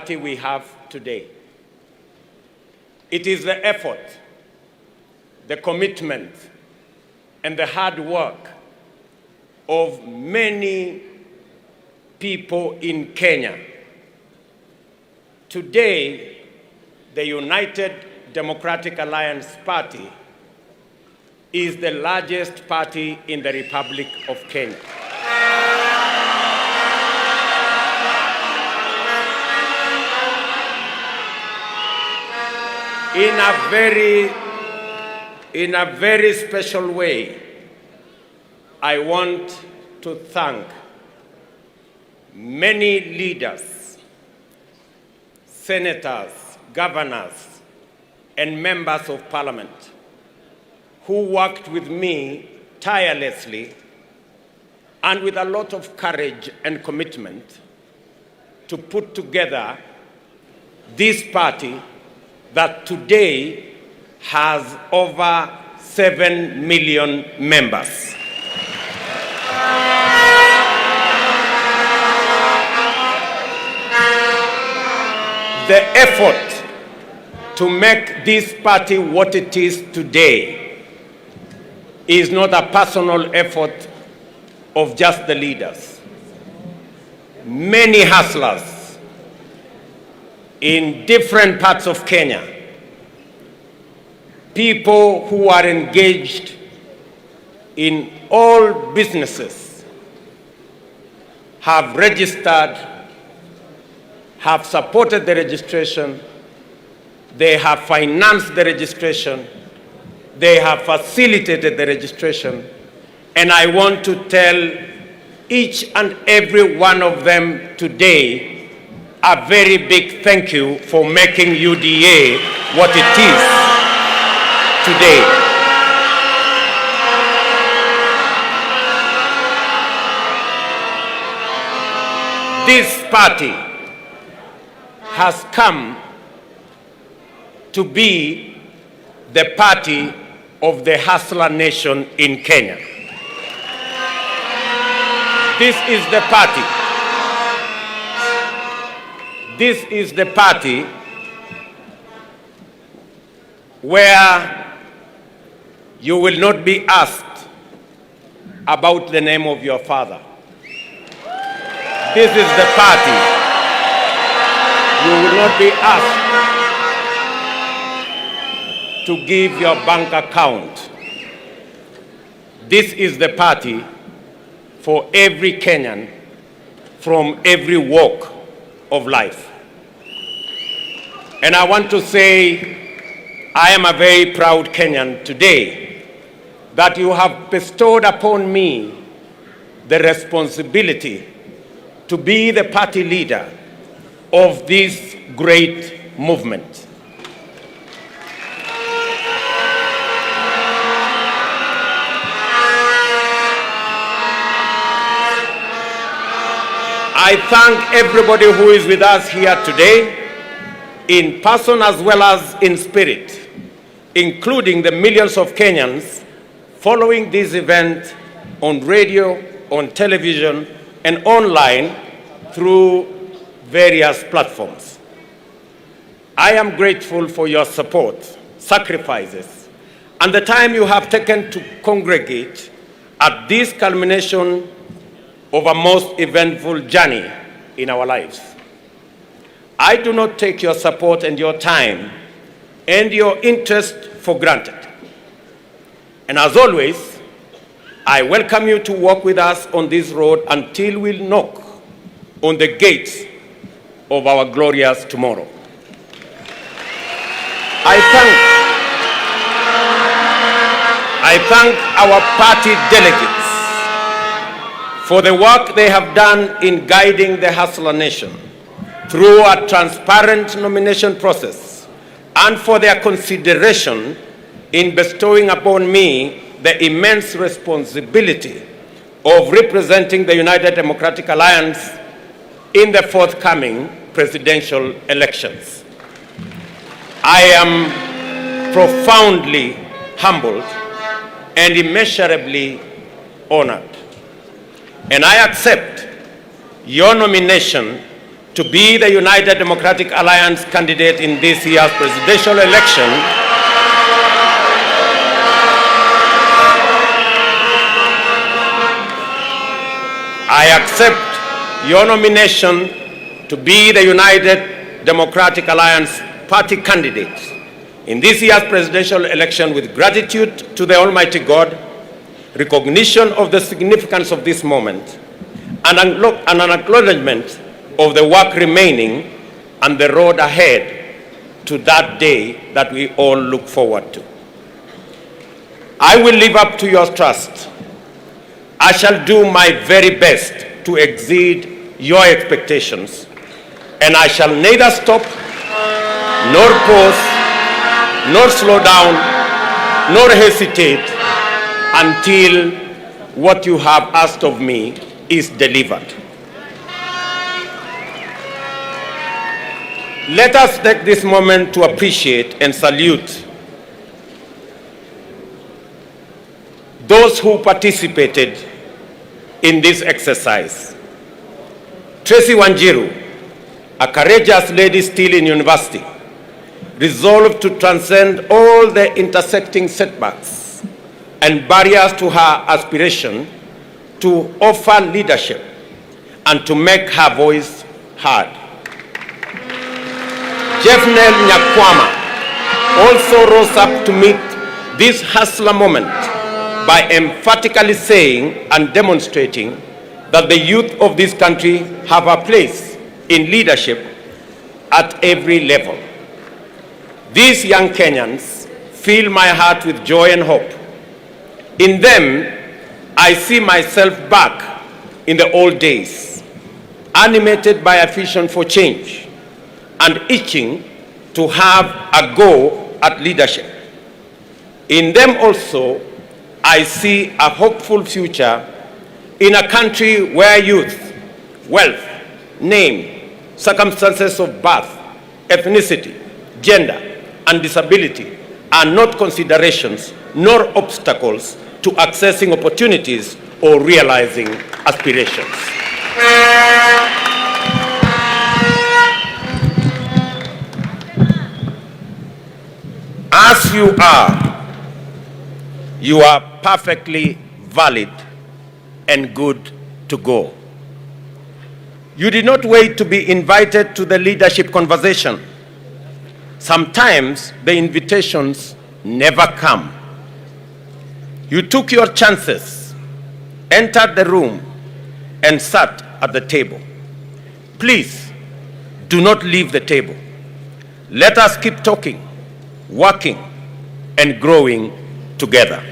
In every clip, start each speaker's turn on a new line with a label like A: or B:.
A: party we have today. It is the effort, the commitment, and the hard work of many people in Kenya. Today, the United Democratic Alliance Party is the largest party in the Republic of Kenya. In a very special way, I want to thank many leaders, senators, governors, and members of parliament who worked with me tirelessly and with a lot of courage and commitment to put together this party that today has over 7 million members. The effort to make this party what it is today is not a personal effort of just the leaders. Many hustlers in different parts of Kenya, people who are engaged in all businesses, have registered, have supported the registration, they have financed the registration, they have facilitated the registration, and I want to tell each and every one of them today a very big thank you for making UDA what it is today. This party has come to be the party of the hustler nation in Kenya. This is the party. This is the party where you will not be asked about the name of your father. This is the party. You will not be asked to give your bank account. This is the party for every Kenyan from every walk of life. And I want to say, I am a very proud Kenyan today that you have bestowed upon me the responsibility to be the party leader of this great movement. I thank everybody who is with us here today, in person as well as in spirit, including the millions of Kenyans following this event on radio, on television, and online through various platforms. I am grateful for your support, sacrifices, and the time you have taken to congregate at this culmination of a most eventful journey in our lives. I do not take your support and your time and your interest for granted. And as always, I welcome you to walk with us on this road until we knock on the gates of our glorious tomorrow. I thank our party delegates for the work they have done in guiding the hustler nation through a transparent nomination process, and for their consideration in bestowing upon me the immense responsibility of representing the United Democratic Alliance in the forthcoming presidential elections. I am profoundly humbled and immeasurably honored. And I accept your nomination to be the United Democratic Alliance candidate in this year's presidential election, I accept your nomination to be the United Democratic Alliance party candidate in this year's presidential election with gratitude to the Almighty God, recognition of the significance of this moment, and an acknowledgement of the work remaining and the road ahead to that day that we all look forward to. I will live up to your trust. I shall do my very best to exceed your expectations, and I shall neither stop, nor pause, nor slow down, nor hesitate until what you have asked of me is delivered. Let us take this moment to appreciate and salute those who participated in this exercise. Tracy Wanjiru, a courageous lady still in university, resolved to transcend all the intersecting setbacks and barriers to her aspiration to offer leadership and to make her voice heard. Jeffnel Nyakwama also rose up to meet this hustler moment by emphatically saying and demonstrating that the youth of this country have a place in leadership at every level. These young Kenyans fill my heart with joy and hope. In them, I see myself back in the old days, animated by a vision for change and itching to have a go at leadership. In them also, I see a hopeful future in a country where youth, wealth, name, circumstances of birth, ethnicity, gender, and disability are not considerations nor obstacles to accessing opportunities or realizing aspirations. As you are perfectly valid and good to go. You did not wait to be invited to the leadership conversation. Sometimes the invitations never come. You took your chances, entered the room, and sat at the table. Please, do not leave the table. Let us keep talking, working, and growing together.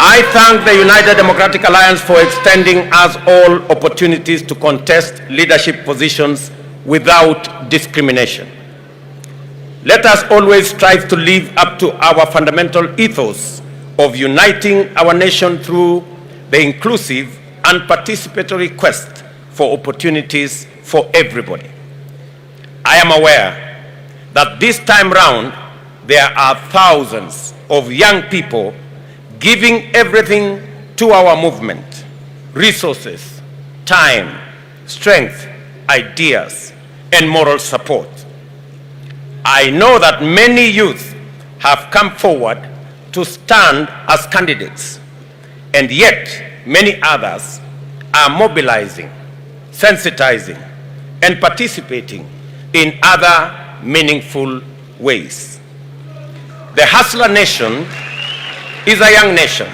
A: I thank the United Democratic Alliance for extending us all opportunities to contest leadership positions without discrimination. Let us always strive to live up to our fundamental ethos of uniting our nation through the inclusive and participatory quest for opportunities for everybody. I am aware that this time round, there are thousands of young people giving everything to our movement: resources, time, strength, ideas, and moral support. I know that many youth have come forward to stand as candidates, and yet many others are mobilizing, sensitizing, and participating in other meaningful ways. The Hustler Nation is a young nation.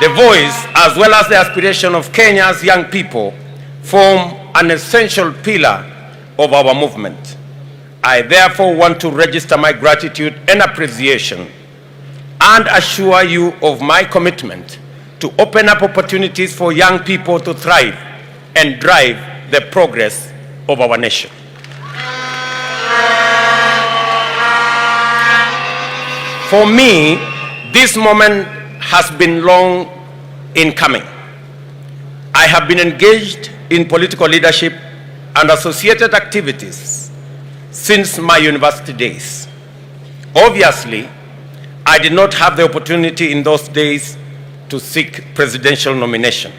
A: The voice as well as the aspiration of Kenya's young people form an essential pillar of our movement. I therefore want to register my gratitude and appreciation and assure you of my commitment to open up opportunities for young people to thrive and drive the progress of our nation. For me, this moment has been long in coming. I have been engaged in political leadership and associated activities since my university days. Obviously, I did not have the opportunity in those days to seek presidential nomination.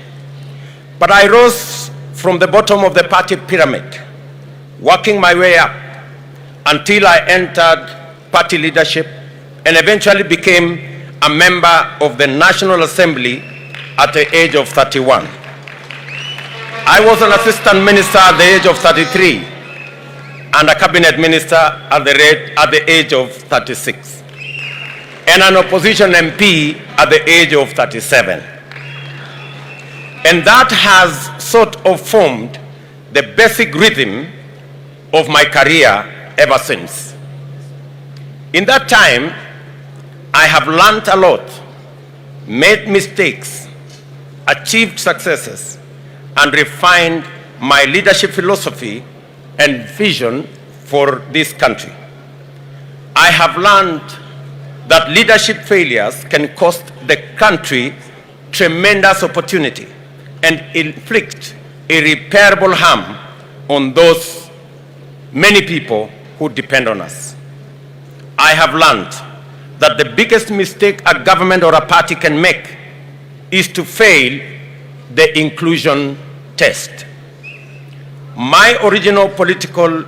A: But I rose from the bottom of the party pyramid, working my way up until I entered party leadership and eventually became a member of the National Assembly at the age of 31. I was an assistant minister at the age of 33 and a cabinet minister at the age of 36, and an opposition MP at the age of 37. And that has sort of formed the basic rhythm of my career ever since. In that time, I have learned a lot, made mistakes, achieved successes, and refined my leadership philosophy and vision for this country. I have learned that leadership failures can cost the country tremendous opportunity and inflict irreparable harm on those many people who depend on us. I have learned that the biggest mistake a government or a party can make is to fail the inclusion test. My original political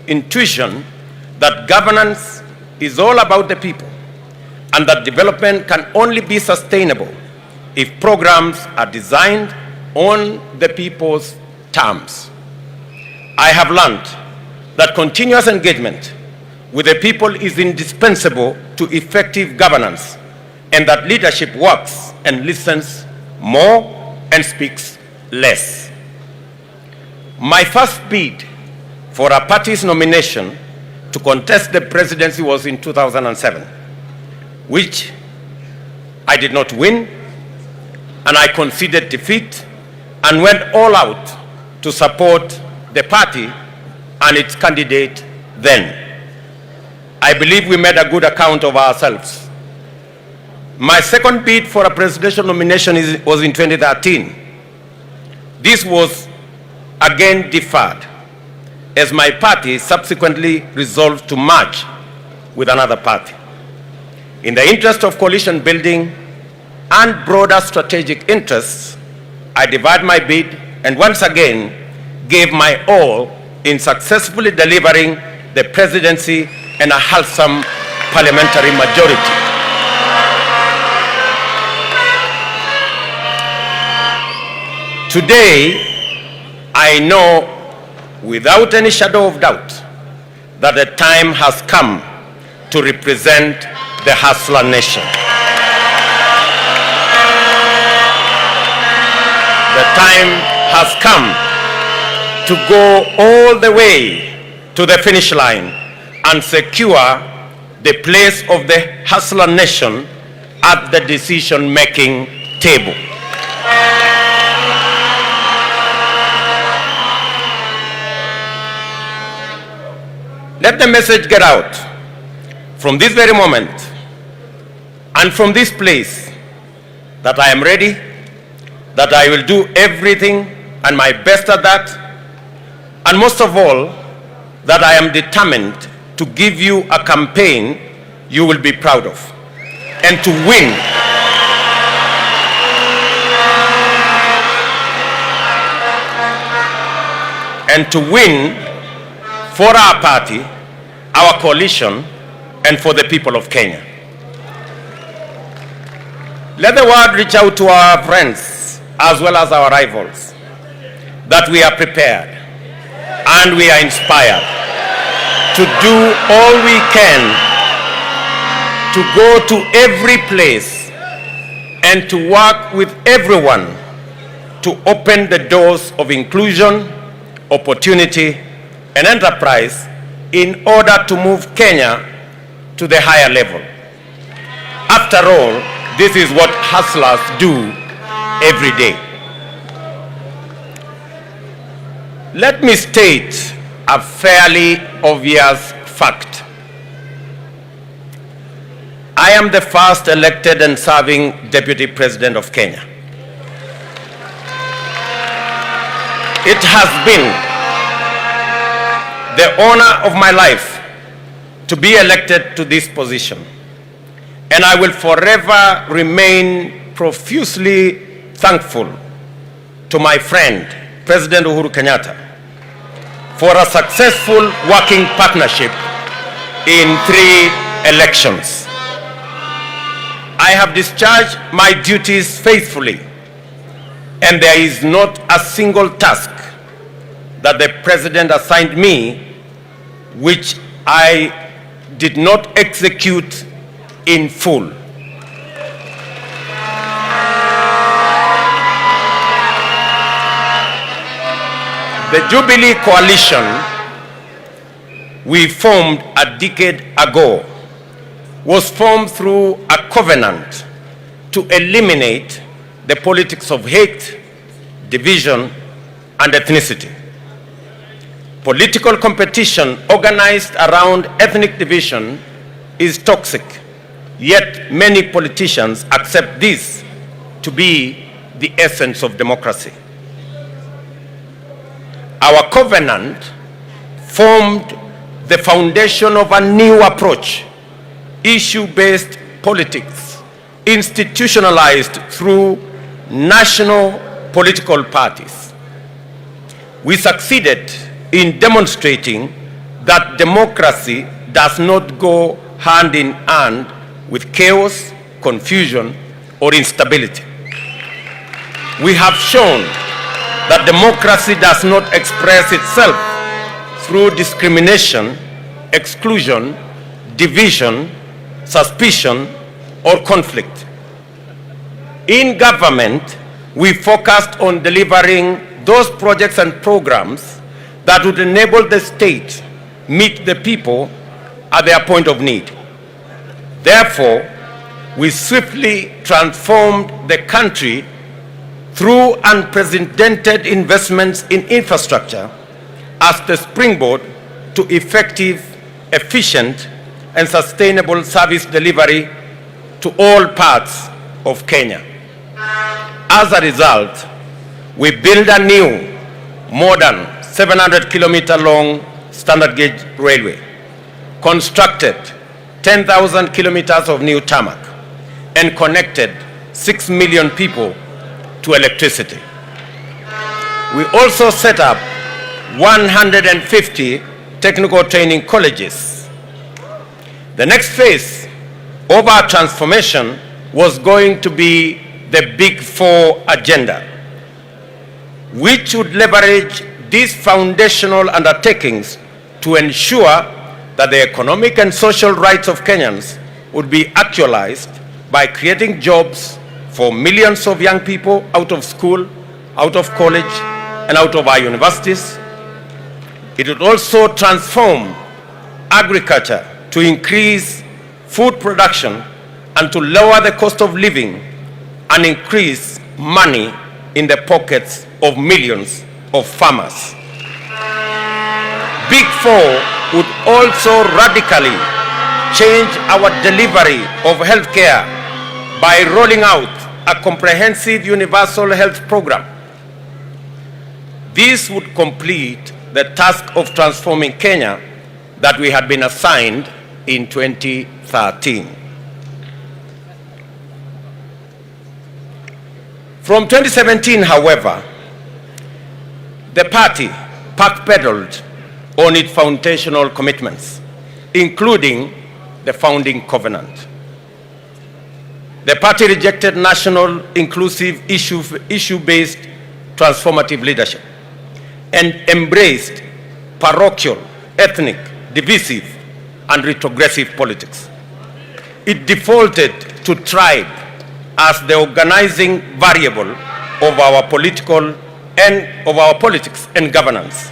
A: intuition that governance is all about the people and that development can only be sustainable if programs are designed on the people's terms. I have learned that continuous engagement with the people is indispensable to effective governance, and that leadership works and listens more and speaks less. My first bid for a party's nomination to contest the presidency was in 2007, which I did not win, and I conceded defeat and went all out to support the party and its candidate then. I believe we made a good account of ourselves. My second bid for a presidential nomination was in 2013. This was again deferred, as my party subsequently resolved to merge with another party. In the interest of coalition building and broader strategic interests, I deferred my bid and once again gave my all in successfully delivering the presidency and a wholesome parliamentary majority. Today, I know without any shadow of doubt that the time has come to represent the hustler nation. The time has come to go all the way to the finish line and secure the place of the hustler nation at the decision-making table. Let the message get out from this very moment and from this place that I am ready, that I will do everything and my best at that, and most of all, that I am determined to give you a campaign you will be proud of, and to win. And to win for our party, our coalition, and for the people of Kenya. Let the word reach out to our friends as well as our rivals that we are prepared and we are inspired to do all we can to go to every place and to work with everyone to open the doors of inclusion, opportunity, and enterprise in order to move Kenya to the higher level. After all, this is what hustlers do every day. Let me state a fairly obvious fact. I am the first elected and serving Deputy President of Kenya. It has been the honor of my life to be elected to this position, and I will forever remain profusely thankful to my friend, President Uhuru Kenyatta, for a successful working partnership in 3 elections. I have discharged my duties faithfully, and there is not a single task that the President assigned me which I did not execute in full. The Jubilee Coalition we formed a decade ago was formed through a covenant to eliminate the politics of hate, division, and ethnicity. Political competition organized around ethnic division is toxic, yet many politicians accept this to be the essence of democracy. Our covenant formed the foundation of a new approach, issue-based politics, institutionalized through national political parties. We succeeded in demonstrating that democracy does not go hand in hand with chaos, confusion, or instability. We have shown that democracy does not express itself through discrimination, exclusion, division, suspicion, or conflict. In government, we focused on delivering those projects and programs that would enable the state meet the people at their point of need. Therefore, we swiftly transformed the country through unprecedented investments in infrastructure as the springboard to effective, efficient, and sustainable service delivery to all parts of Kenya. As a result, we built a new, modern, 700-kilometer long standard gauge railway, constructed 10,000 kilometers of new tarmac, and connected 6 million people to electricity. We also set up 150 technical training colleges. The next phase of our transformation was going to be the Big Four agenda, which would leverage these foundational undertakings to ensure that the economic and social rights of Kenyans would be actualized by creating jobs for millions of young people out of school, out of college, and out of our universities. It would also transform agriculture to increase food production and to lower the cost of living and increase money in the pockets of millions of farmers. Big Four would also radically change our delivery of healthcare by rolling out a comprehensive universal health program. This would complete the task of transforming Kenya that we had been assigned in 2013. From 2017, however, the party backpedaled on its foundational commitments, including the founding covenant. The party rejected national, inclusive, issue-based, transformative leadership and embraced parochial, ethnic, divisive, and retrogressive politics. It defaulted to tribe as the organizing variable of our politics and governance.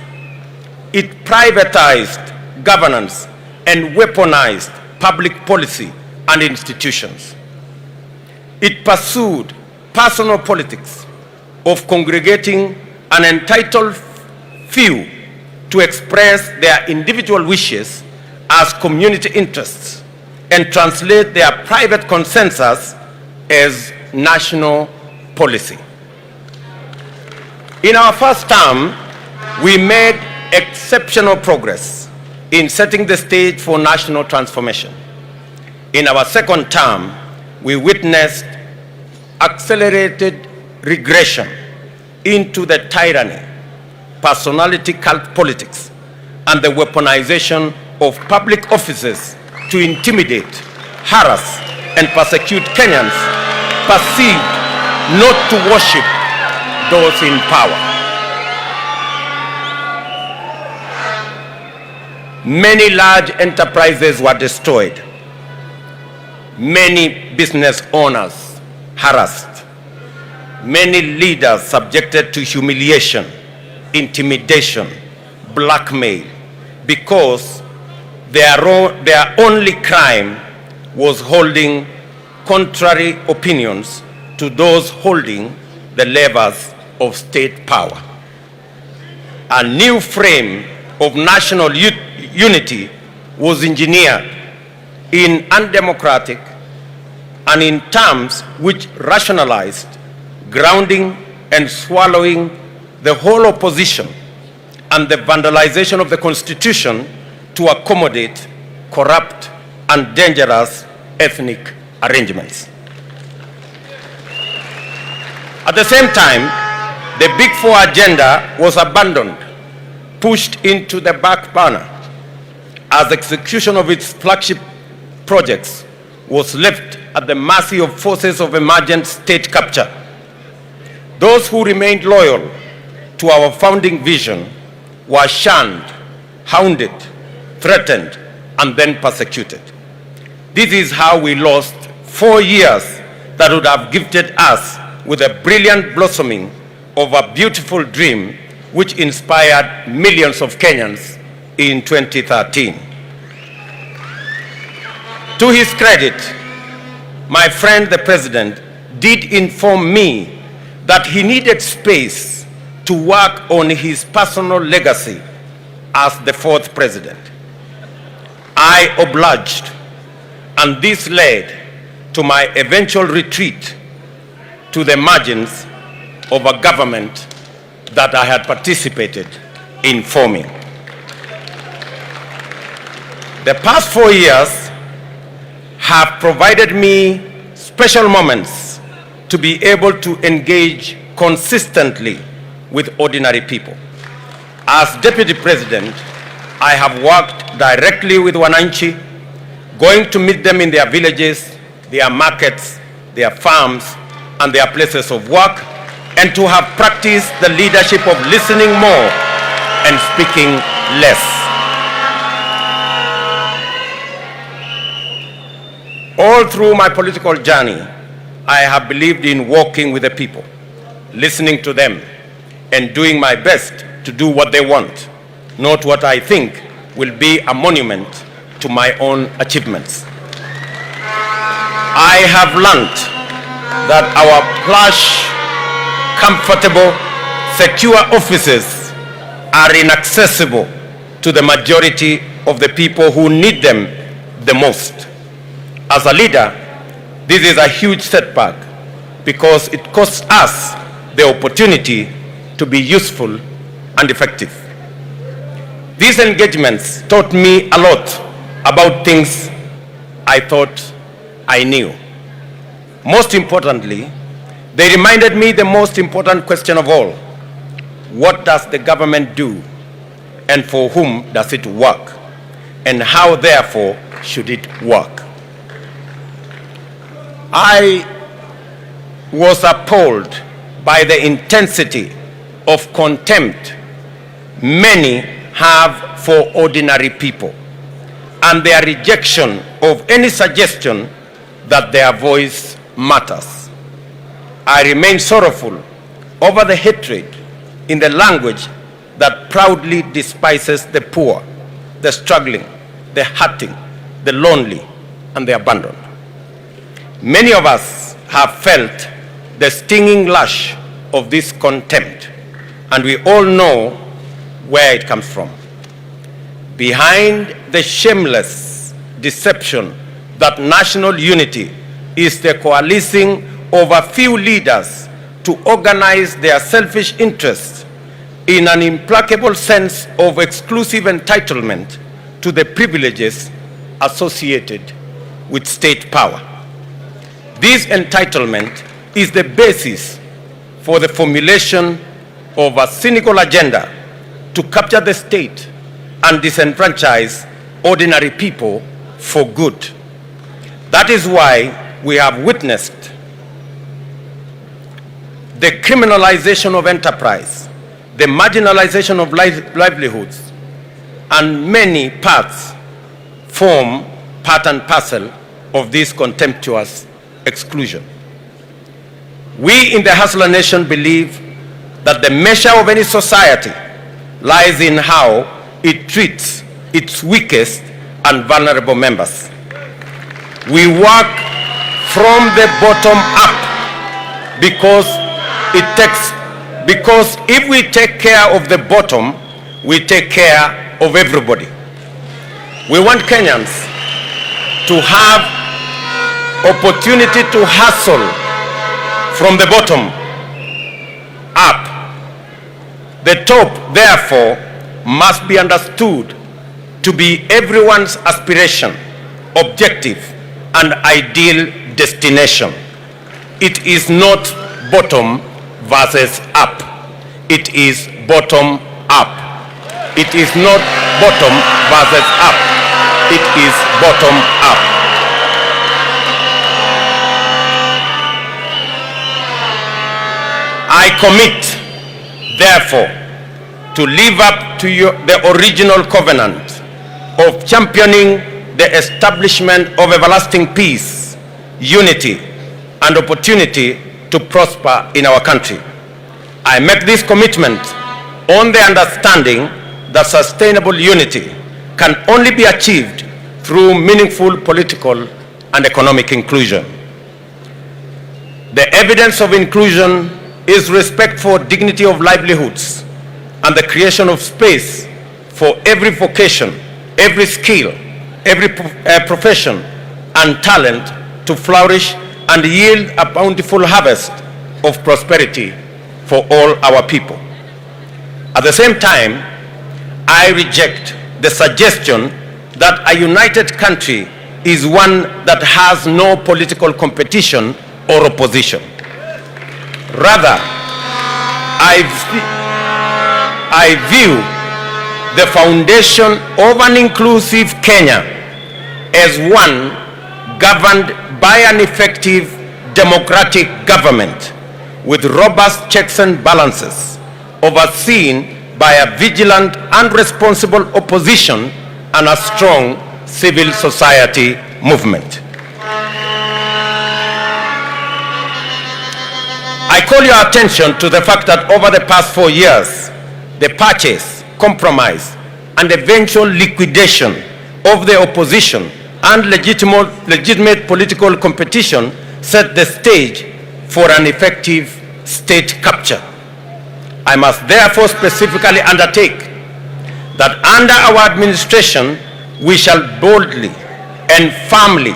A: It privatized governance and weaponized public policy and institutions. It pursued personal politics of congregating an entitled few to express their individual wishes as community interests and translate their private consensus as national policy. In our first term, we made exceptional progress in setting the stage for national transformation. In our second term, we witnessed accelerated regression into the tyranny, personality cult politics, and the weaponization of public offices to intimidate, harass, and persecute Kenyans perceived not to worship those in power. Many large enterprises were destroyed. Many business owners harassed. Many leaders subjected to humiliation, intimidation, blackmail, because their only crime was holding contrary opinions to those holding the levers of state power. A new frame of national unity was engineered in undemocratic and in terms which rationalized grounding and swallowing the whole opposition and the vandalization of the Constitution to accommodate corrupt and dangerous ethnic arrangements. At the same time, the Big Four agenda was abandoned, pushed into the back burner, as execution of its flagship projects was left at the mercy of forces of emergent state capture. Those who remained loyal to our founding vision were shunned, hounded, threatened, and then persecuted. This is how we lost 4 years that would have gifted us with a brilliant blossoming of a beautiful dream which inspired millions of Kenyans in 2013. To his credit, my friend the President did inform me that he needed space to work on his personal legacy as the fourth president. I obliged, and this led to my eventual retreat to the margins of a government that I had participated in forming. The past 4 years have provided me special moments to be able to engage consistently with ordinary people. As Deputy President, I have worked directly with Wananchi, going to meet them in their villages, their markets, their farms, and their places of work, and to have practiced the leadership of listening more and speaking less. All through my political journey, I have believed in walking with the people, listening to them, and doing my best to do what they want, not what I think will be a monument to my own achievements. I have learned that our plush, comfortable, secure offices are inaccessible to the majority of the people who need them the most. As a leader, this is a huge setback because it costs us the opportunity to be useful and effective. These engagements taught me a lot about things I thought I knew. Most importantly, they reminded me the most important question of all: what does the government do, and for whom does it work, and how therefore should it work? I was appalled by the intensity of contempt many have for ordinary people and their rejection of any suggestion that their voice matters. I remain sorrowful over the hatred in the language that proudly despises the poor, the struggling, the hurting, the lonely, and the abandoned. Many of us have felt the stinging lash of this contempt, and we all know where it comes from. Behind the shameless deception that national unity is the coalescing of a few leaders to organize their selfish interests in an implacable sense of exclusive entitlement to the privileges associated with state power. This entitlement is the basis for the formulation of a cynical agenda to capture the state and disenfranchise ordinary people for good. That is why we have witnessed the criminalization of enterprise, the marginalization of livelihoods, and many parts form part and parcel of this contemptuous exclusion. We in the Hustler Nation believe that the measure of any society lies in how it treats its weakest and vulnerable members. We work from the bottom up because if we take care of the bottom, we take care of everybody. We want Kenyans to have opportunity to hustle from the bottom up. The top, therefore, must be understood to be everyone's aspiration, objective, and ideal destination. It is not bottom versus up. It is bottom up. It is not bottom versus up. It is bottom up. I commit, therefore, to live up to the original covenant of championing the establishment of everlasting peace, unity, and opportunity to prosper in our country. I make this commitment on the understanding that sustainable unity can only be achieved through meaningful political and economic inclusion. The evidence of inclusion is respect for dignity of livelihoods and the creation of space for every vocation, every skill, every profession and talent to flourish and yield a bountiful harvest of prosperity for all our people. At the same time, I reject the suggestion that a united country is one that has no political competition or opposition. Rather, I view the foundation of an inclusive Kenya as one governed by an effective democratic government with robust checks and balances, overseen by a vigilant and responsible opposition and a strong civil society movement. I call your attention to the fact that over the past 4 years, the purchase, compromise, and eventual liquidation of the opposition and legitimate political competition set the stage for an effective state capture. I must therefore specifically undertake that under our administration, we shall boldly and firmly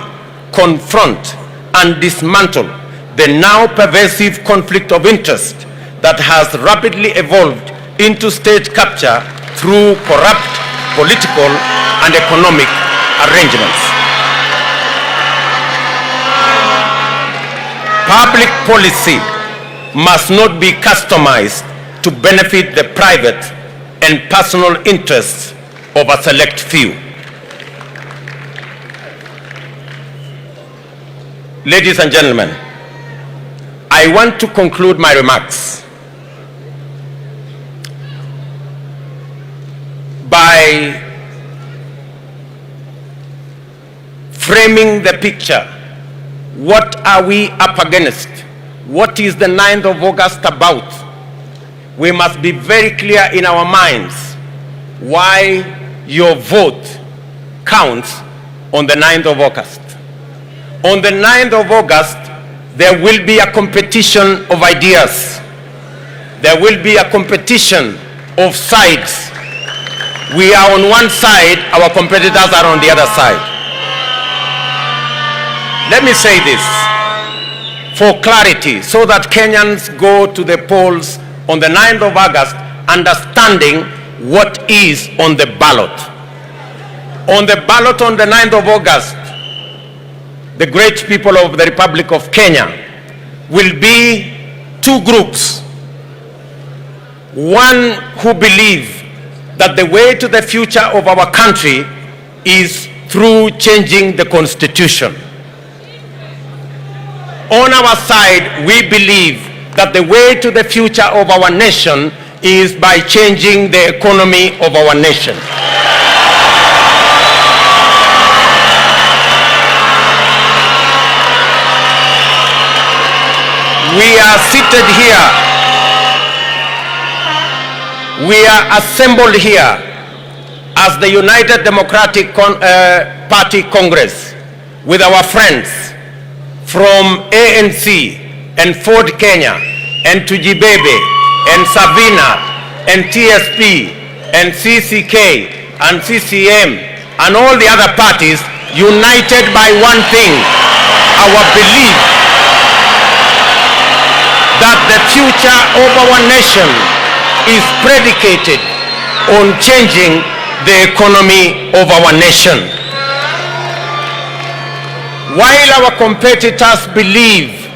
A: confront and dismantle the now pervasive conflict of interest that has rapidly evolved into state capture through corrupt political and economic arrangements. Public policy must not be customized to benefit the private and personal interests of a select few. Ladies and gentlemen, I want to conclude my remarks by framing the picture. What are we up against? What is the 9th of August about? We must be very clear in our minds why your vote counts on the 9th of August. On the 9th of August, there will be a competition of ideas. There will be a competition of sides. We are on one side, our competitors are on the other side. Let me say this for clarity so that Kenyans go to the polls on the 9th of August understanding what is on the ballot. On the ballot on the 9th of August, the great people of the Republic of Kenya will be two groups. one who believes that the way to the future of our country is through changing the Constitution. On our side, we believe that the way to the future of our nation is by changing the economy of our nation. We are seated here, we are assembled here as the United Democratic Party Congress with our friends from ANC and Ford Kenya and Tujibebe and Savina and TSP and CCK and CCM and all the other parties, united by one thing, our belief that the future of our nation is predicated on changing the economy of our nation. While our competitors believe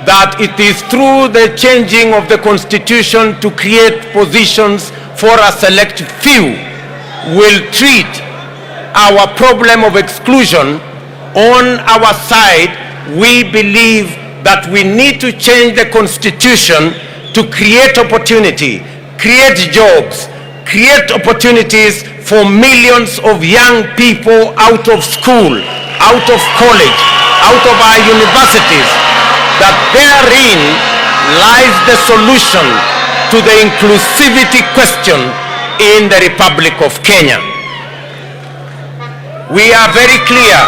A: that it is through the changing of the Constitution to create positions for a select few will treat our problem of exclusion, on our side, we believe that we need to change the Constitution to create opportunity, create jobs, create opportunities for millions of young people out of school, out of college, out of our universities, that therein lies the solution to the inclusivity question in the Republic of Kenya. We are very clear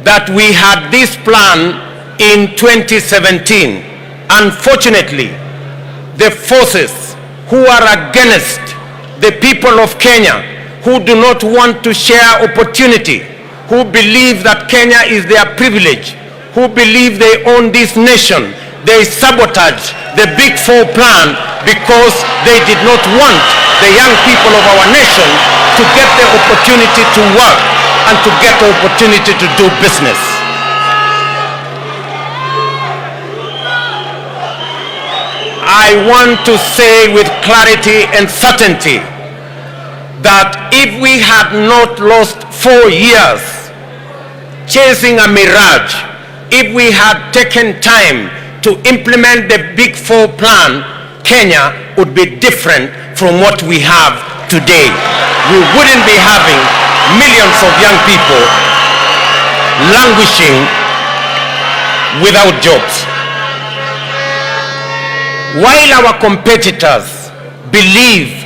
A: that we had this plan in 2017. Unfortunately, the forces who are against the people of Kenya, who do not want to share opportunity, who believe that Kenya is their privilege, who believe they own this nation, they sabotage the Big Four plan because they did not want the young people of our nation to get the opportunity to work and to get the opportunity to do business. I want to say with clarity and certainty that if we had not lost 4 years chasing a mirage, if we had taken time to implement the Big Four plan, Kenya would be different from what we have today. We wouldn't be having millions of young people languishing without jobs. While our competitors believe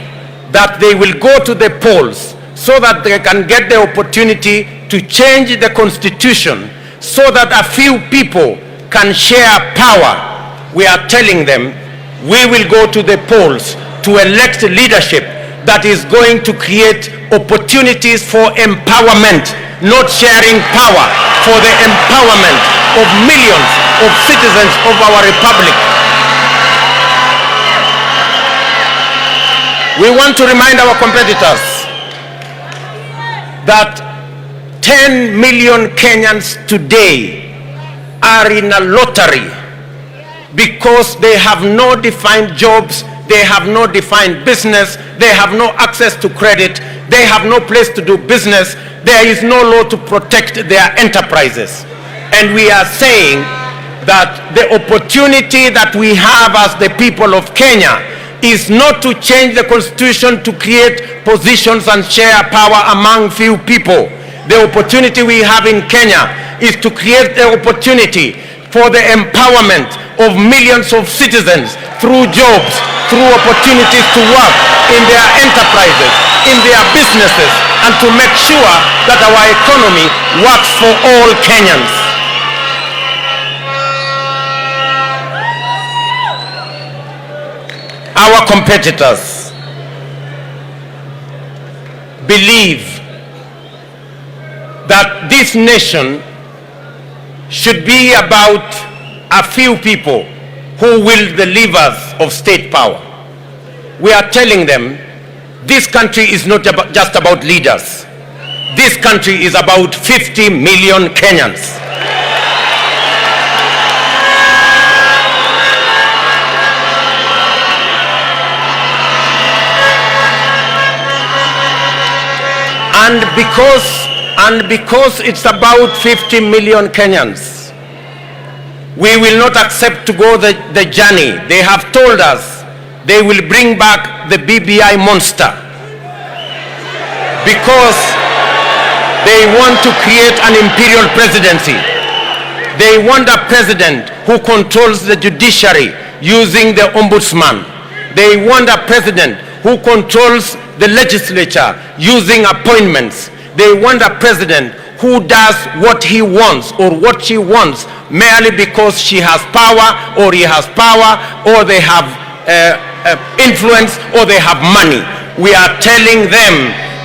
A: that they will go to the polls so that they can get the opportunity to change the Constitution so that a few people can share power, we are telling them we will go to the polls to elect leadership that is going to create opportunities for empowerment, not sharing power, for the empowerment of millions of citizens of our republic. We want to remind our competitors that 10 million Kenyans today are in a lottery because they have no defined jobs, they have no defined business, they have no access to credit, they have no place to do business, there is no law to protect their enterprises. And we are saying that the opportunity that we have as the people of Kenya is not to change the Constitution to create positions and share power among few people. The opportunity we have in Kenya is to create the opportunity for the empowerment of millions of citizens through jobs, through opportunities to work in their enterprises, in their businesses, and to make sure that our economy works for all Kenyans. Our competitors believe that this nation should be about a few people who wield the levers of state power. We are telling them this country is not just about leaders. This country is about 50 million Kenyans. And because it's about 50 million Kenyans, we will not accept to go the journey. They have told us they will bring back the BBI monster because they want to create an imperial presidency. They want a president who controls the judiciary using the ombudsman. They want a president who controls the legislature using appointments. They want a president who does what he wants or what she wants merely because she has power or he has power or they have influence or they have money. We are telling them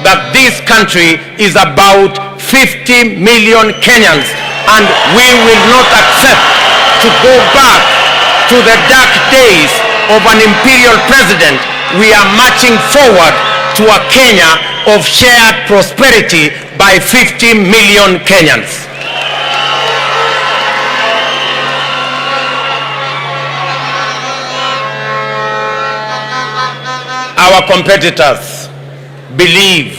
A: that this country is about 50 million Kenyans, and we will not accept to go back to the dark days of an imperial president. We are marching forward to a Kenya of shared prosperity by 50 million Kenyans. Our competitors believe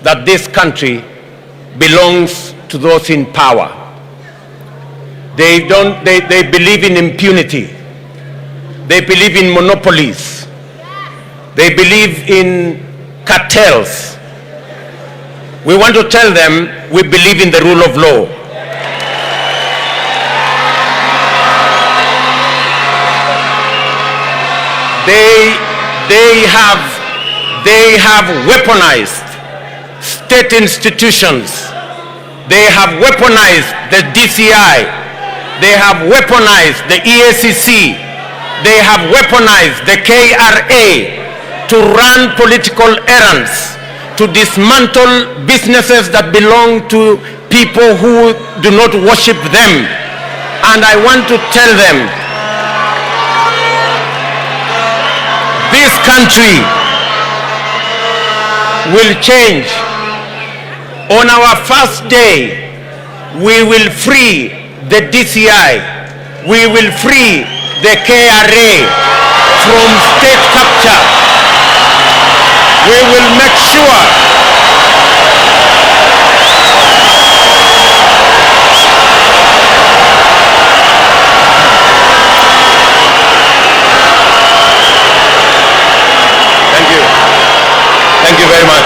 A: that this country belongs to those in power. They believe in impunity. They believe in monopolies. They believe in cartels. We want to tell them we believe in the rule of law. They have weaponized state institutions. They have weaponized the DCI. They have weaponized the EACC. They have weaponized the KRA to run political errands, to dismantle businesses that belong to people who do not worship them. And I want to tell them, this country will change. On our first day, we will free the DCI. We will free the KRA from state capture. We will make sure Thank you very much.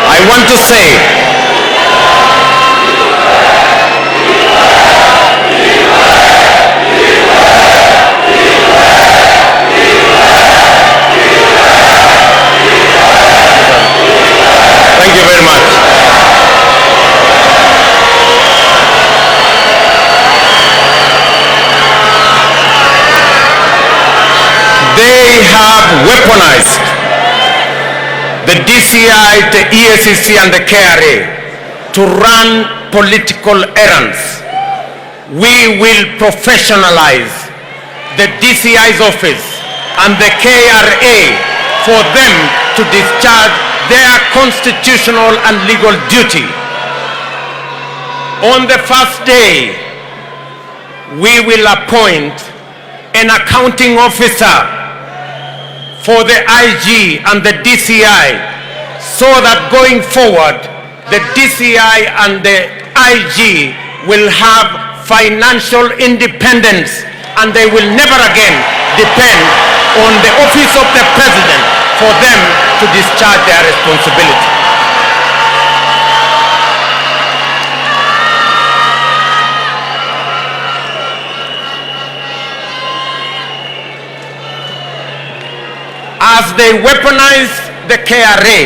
A: I want to say, thank you very much. They have weaponized the DCI, the EACC and the KRA to run political errands. We will professionalize the DCI's office and the KRA for them to discharge their constitutional and legal duty. On the first day, we will appoint an accounting officer for the IG and the DCI, so that going forward, the DCI and the IG will have financial independence and they will never again depend on the office of the president for them to discharge their responsibility. as they weaponize the KRA,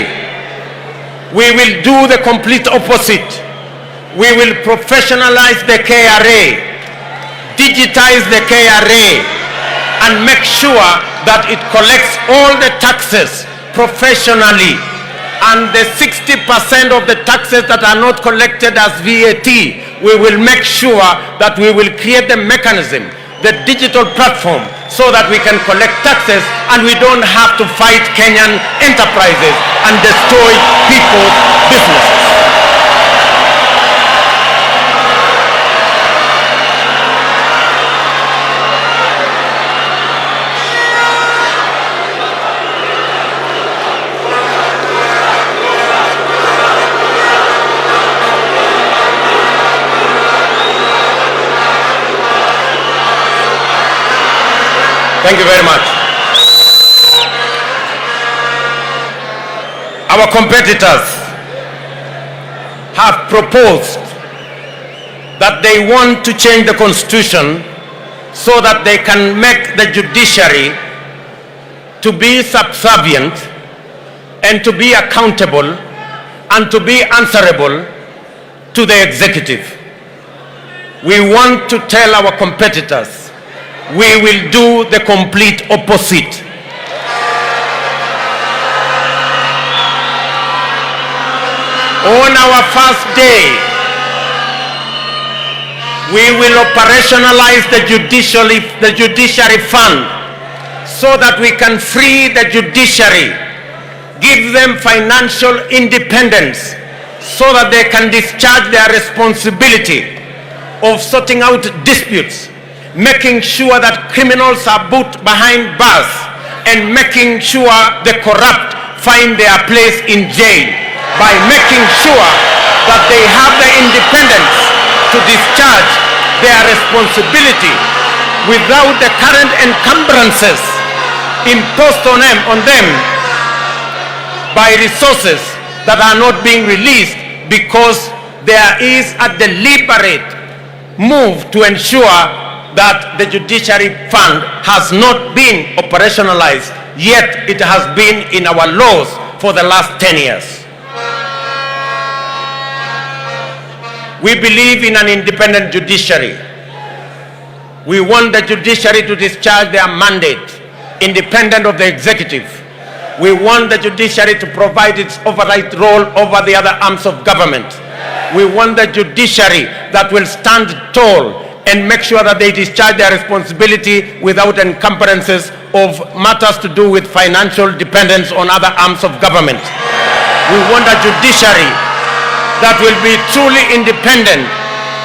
A: we will do the complete opposite. We will professionalize the KRA, digitize the KRA, and make sure that it collects all the taxes professionally. And the 60% of the taxes that are not collected as VAT, we will make sure that we will create the mechanism, the digital platform, so that we can collect taxes and we don't have to fight Kenyan enterprises and destroy people's businesses. Thank you very much. Our competitors have proposed that they want to change the constitution so that they can make the judiciary to be subservient and to be accountable and to be answerable to the executive. We want to tell our competitors we will do the complete opposite. On our first day, we will operationalize the judiciary fund so that we can free the judiciary, give them financial independence so that they can discharge their responsibility of sorting out disputes, making sure that criminals are put behind bars, and making sure the corrupt find their place in jail, by making sure that they have the independence to discharge their responsibility without the current encumbrances imposed on them by resources that are not being released, because there is a deliberate move to ensure that the judiciary fund has not been operationalized, yet it has been in our laws for the last 10 years. We believe in an independent judiciary. We want the judiciary to discharge their mandate, independent of the executive. We want the judiciary to provide its oversight role over the other arms of government. We want the judiciary that will stand tall and make sure that they discharge their responsibility without encumbrances of matters to do with financial dependence on other arms of government. We want a judiciary that will be truly independent,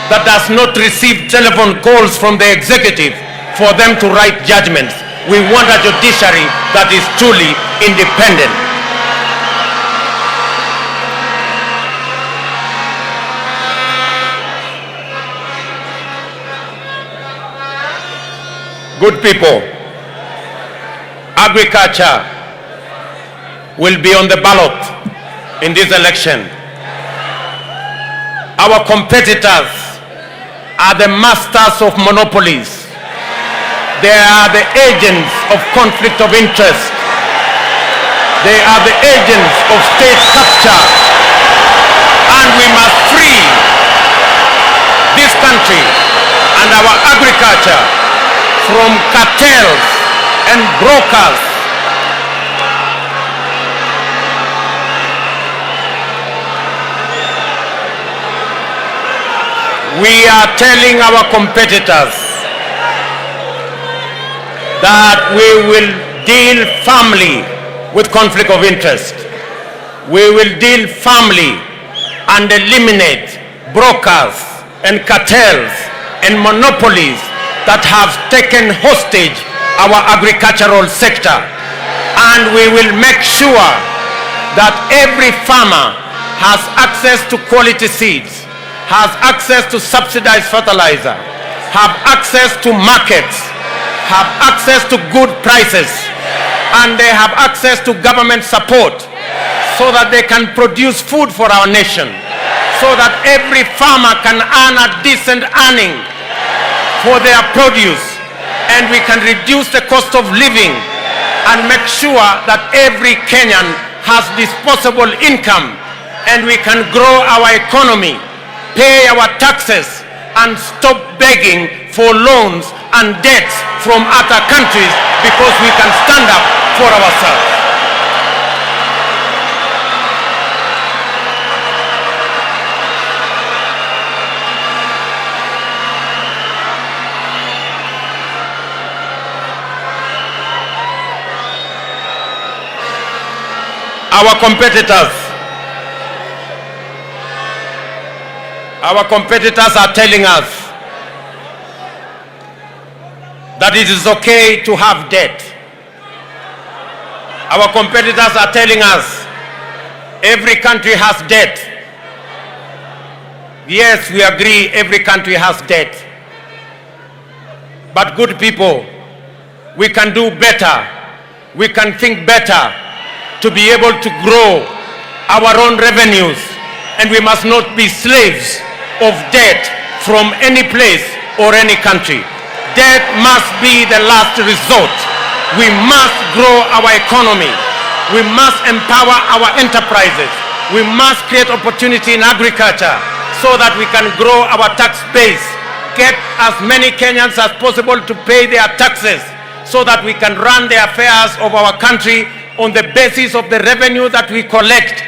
A: that does not receive telephone calls from the executive for them to write judgments. We want a judiciary that is truly independent. Good people, agriculture will be on the ballot in this election. Our competitors are the masters of monopolies. They are the agents of conflict of interest. They are the agents of state capture. And we must free this country and our agriculture from cartels and brokers. We are telling our competitors that we will deal firmly with conflict of interest. We will deal firmly and eliminate brokers and cartels and monopolies that have taken hostage our agricultural sector. And we will make sure that every farmer has access to quality seeds, has access to subsidized fertilizer, have access to markets, have access to good prices, and they have access to government support so that they can produce food for our nation, so that every farmer can earn a decent earning for their produce, and we can reduce the cost of living and make sure that every Kenyan has disposable income and we can grow our economy, pay our taxes, and stop begging for loans and debts from other countries because we can stand up for ourselves. Our competitors are telling us that it is okay to have debt. Our competitors are telling us every country has debt. Yes, we agree every country has debt. But good people, we can do better. We can think better to be able to grow our own revenues, and we must not be slaves of debt from any place or any country. Debt must be the last resort. We must grow our economy. We must empower our enterprises. We must create opportunity in agriculture so that we can grow our tax base, get as many Kenyans as possible to pay their taxes so that we can run the affairs of our country on the basis of the revenue that we collect.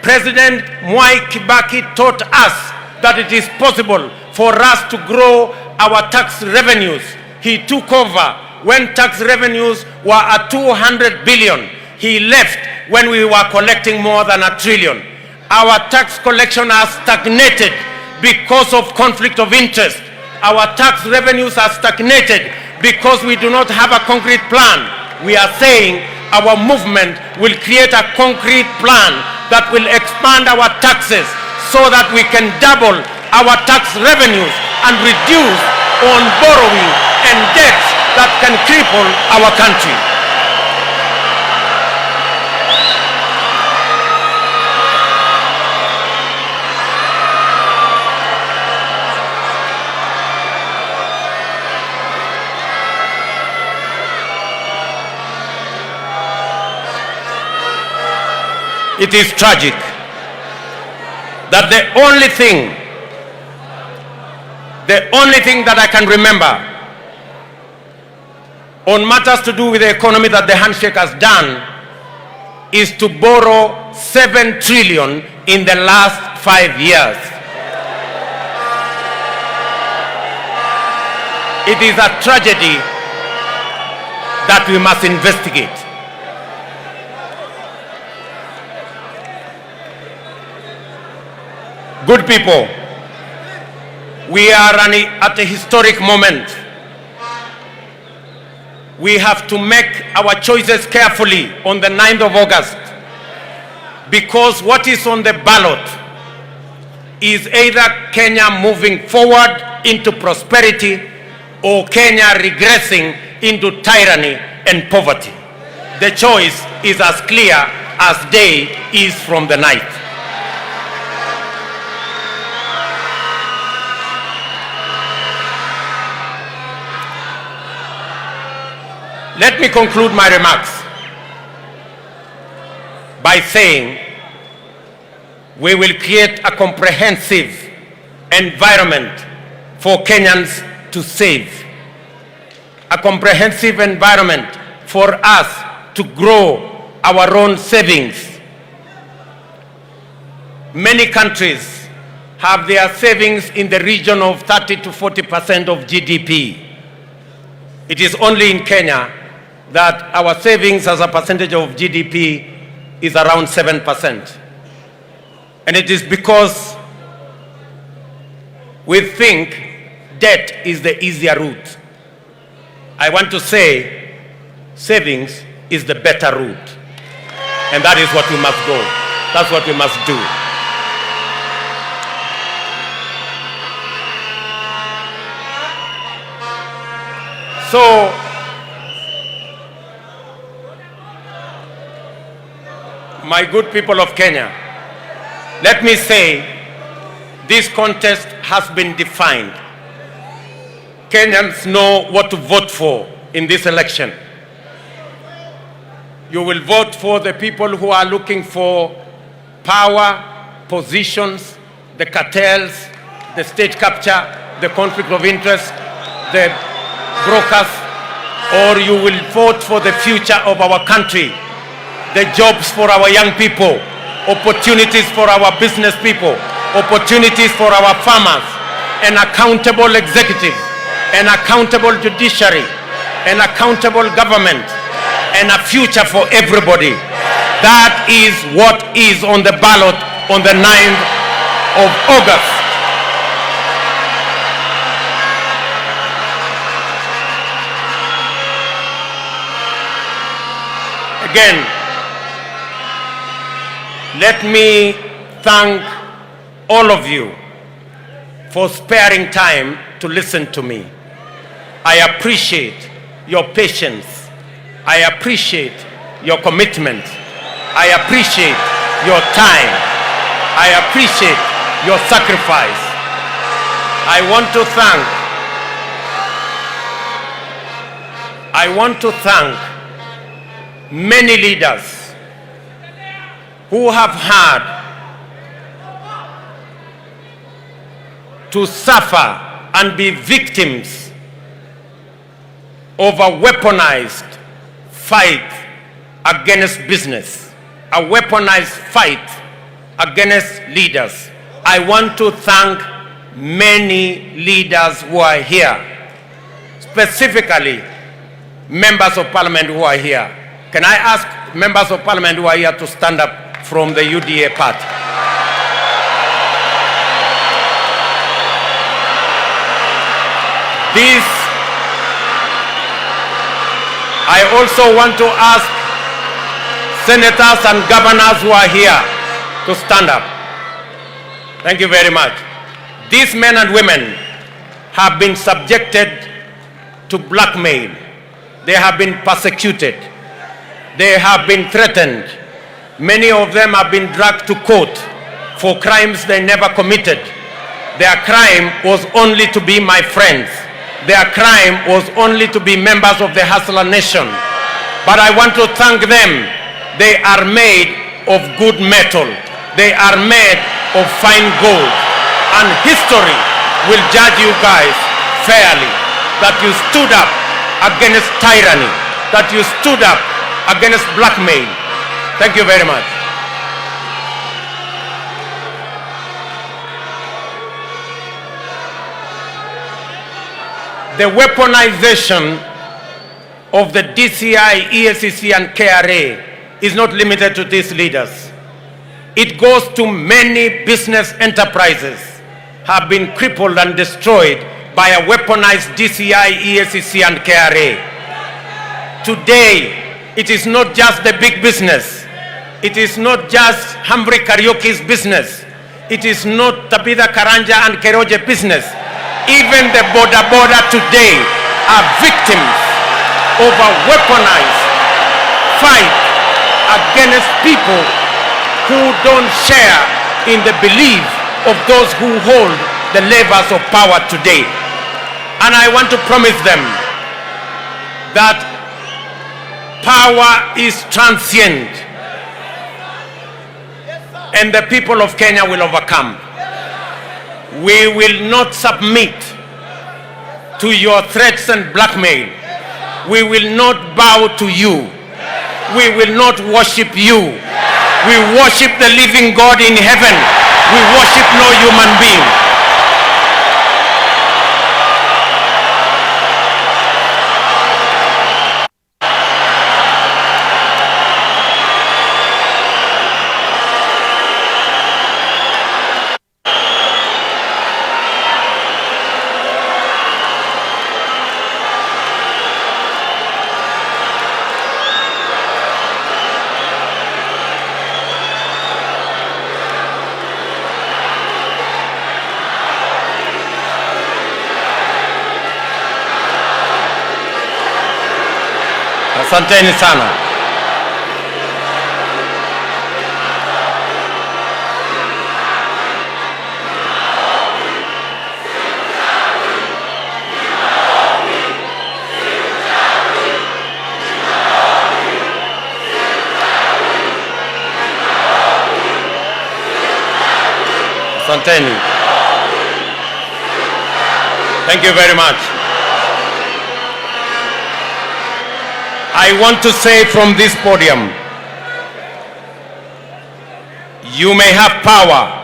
A: President Mwai Kibaki taught us that it is possible for us to grow our tax revenues. He took over when tax revenues were at 200 billion. He left when we were collecting more than $1 trillion. Our tax collection has stagnated because of conflict of interest. Our tax revenues are stagnated because we do not have a concrete plan. We are saying our movement will create a concrete plan that will expand our taxes so that we can double our tax revenues and reduce on borrowing and debts that can cripple our country. It is tragic that the only thing that I can remember on matters to do with the economy that the handshake has done is to borrow 7 trillion in the last 5 years. It is a tragedy that we must investigate. Good people, we are at a historic moment. We have to make our choices carefully on the 9th of August, because what is on the ballot is either Kenya moving forward into prosperity or Kenya regressing into tyranny and poverty. The choice is as clear as day is from the night. Let me conclude my remarks by saying we will create a comprehensive environment for Kenyans to save, a comprehensive environment for us to grow our own savings. Many countries have their savings in the region of 30 to 40% of GDP. It is only in Kenya that our savings as a percentage of GDP is around 7%. And it is because we think debt is the easier route. I want to say savings is the better route. And that is what we must go. That's what we must do. So, my good people of Kenya, let me say this contest has been defined. Kenyans know what to vote for in this election. You will vote for the people who are looking for power, positions, the cartels, the state capture, the conflict of interest, the brokers, or you will vote for the future of our country, the jobs for our young people, opportunities for our business people, opportunities for our farmers, an accountable executive, an accountable judiciary, an accountable government, and a future for everybody. That is what is on the ballot on the 9th of August. Again, let me thank all of you for sparing time to listen to me. I appreciate your patience. I appreciate your commitment. I appreciate your time. I appreciate your sacrifice. I want to thank many leaders who have had to suffer and be victims of a weaponized fight against business, a weaponized fight against leaders. I want to thank many leaders who are here, specifically members of parliament who are here. Can I ask members of parliament who are here to stand up from the UDA party? I also want to ask senators and governors who are here to stand up. Thank you very much. These men and women have been subjected to blackmail. They have been persecuted. They have been threatened. Many of them have been dragged to court for crimes they never committed. Their crime was only to be my friends. Their crime was only to be members of the Hustler Nation. But I want to thank them. They are made of good metal. They are made of fine gold. And history will judge you guys fairly, that you stood up against tyranny, that you stood up against blackmail. Thank you very much. The weaponization of the DCI, EACC and KRA is not limited to these leaders. It goes to many business enterprises have been crippled and destroyed by a weaponized DCI, EACC and KRA. Today, it is not just the big business. It is not just Humphrey Karaoke's business. It is not Tabitha Karanja and Keroje business. Even the border today are victims of a weaponized fight against people who don't share in the belief of those who hold the levers of power today. And I want to promise them that power is transient and the people of Kenya will overcome. We will not submit to your threats and blackmail. We will not bow to you. We will not worship you. We worship the living God in heaven. We worship no human being. Asanteni sana. Asanteni. Thank you very much. I want to say from this podium, you may have power,